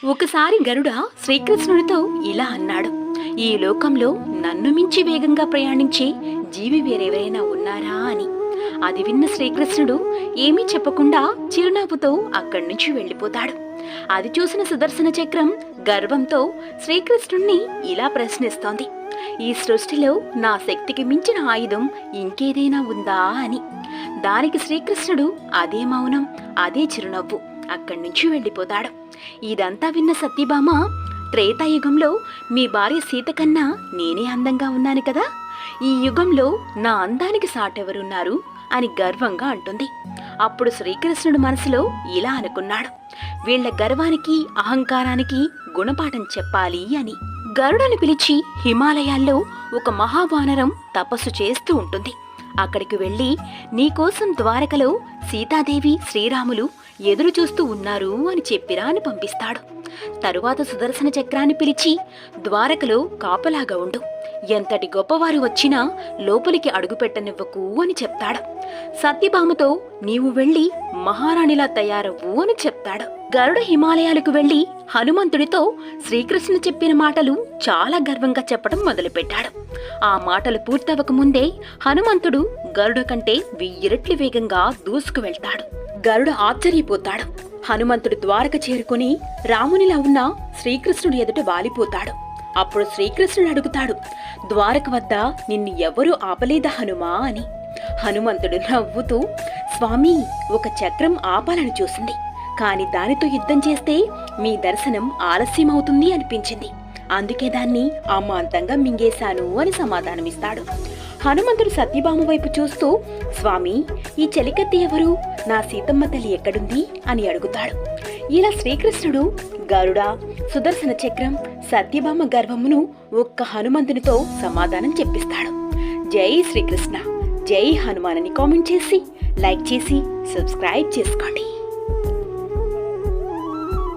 ఒకసారి గరుడ శ్రీకృష్ణుడితో ఇలా అన్నాడు, ఈ లోకంలో నన్ను మించి వేగంగా ప్రయాణించే జీవి వేరెవరైనా ఉన్నారా అని. అది విన్న శ్రీకృష్ణుడు ఏమీ చెప్పకుండా చిరునవ్వుతో అక్కడి నుంచి వెళ్ళిపోతాడు. అది చూసిన సుదర్శన చక్రం గర్వంతో శ్రీకృష్ణుణ్ణి ఇలా ప్రశ్నిస్తోంది, ఈ సృష్టిలో నా శక్తికి మించిన ఆయుధం ఇంకేదైనా ఉందా అని. దానికి శ్రీకృష్ణుడు అదే మౌనం, అదే చిరునవ్వు, అక్కడి నుంచి వెళ్ళిపోతాడు. ఇదంతా విన్న సత్యభామ, త్రేతాయుగంలో మీ భార్య సీత కన్నా నేనే అందంగా ఉన్నాను కదా, ఈ యుగంలో నా అందానికి సాటెవరున్నారు అని గర్వంగా అంటుంది. అప్పుడు శ్రీకృష్ణుడు మనసులో ఇలా అనుకున్నాడు, వీళ్ల గర్వానికి అహంకారానికి గుణపాఠం చెప్పాలి అని. గరుడను పిలిచి హిమాలయాల్లో ఒక మహావానరం తపస్సు చేస్తూ ఉంటుంది. అక్కడికి వెళ్ళి నీకోసం ద్వారకలో సీతాదేవి శ్రీరాములు ఎదురు చూస్తూ ఉన్నారు అని చెప్పిరా అని పంపిస్తాడు. తరువాత సుదర్శన చక్రాన్ని పిలిచి ద్వారకలో కాపలాగా ఉండు, ఎంతటి గొప్పవారు వచ్చినా లోపలికి అడుగుపెట్టనివ్వకు అని చెప్తాడు. సత్యభామతో నీవు వెళ్ళి మహారాణిలా తయారవ్వు అని చెప్తాడు. గరుడ హిమాలయాలకు వెళ్లి హనుమంతుడితో శ్రీకృష్ణుడు చెప్పిన మాటలు చాలా గర్వంగా చెప్పడం మొదలుపెట్టాడు. ఆ మాటలు పూర్తవక ముందే హనుమంతుడు గరుడ కంటే 1000 రెట్లు వేగంగా దూసుకు వెళ్తాడు. గరుడ ఆశ్చర్యపోతాడు. హనుమంతుడు ద్వారక చేరుకుని రామునిలా ఉన్న శ్రీకృష్ణుడి ఎదుట వాలిపోతాడు. అప్పుడు శ్రీకృష్ణుడు అడుగుతాడు, ద్వారక వద్ద నిన్ను ఎవరూ ఆపలేదా హనుమా అని. హనుమంతుడు నవ్వుతూ, స్వామి, ఒక చక్రం ఆపాలని చూసింది, కాని దానితో యుద్ధం చేస్తే మీ దర్శనం ఆలస్యమవుతుంది అనిపించింది, అందుకే దాన్ని అమాంతంగా మింగేశాను అని సమాధానమిస్తాడు. హనుమంతుడు సత్యభామ వైపు చూస్తూ, స్వామి, ఈ చెలికత్తి ఎవరు, నా సీతమ్మ తల్లి ఎక్కడుంది అని అడుగుతాడు. ఇలా శ్రీకృష్ణుడు గరుడ, సుదర్శన చక్రం, సత్యభామ గర్వమును ఒక్క హనుమంతునితో సమాధానం చెప్పిస్తాడు. జై శ్రీకృష్ణ, జై హనుమాన్ అని కామెంట్ చేసి, లైక్ చేసి, సబ్స్క్రైబ్ చేసుకోండి.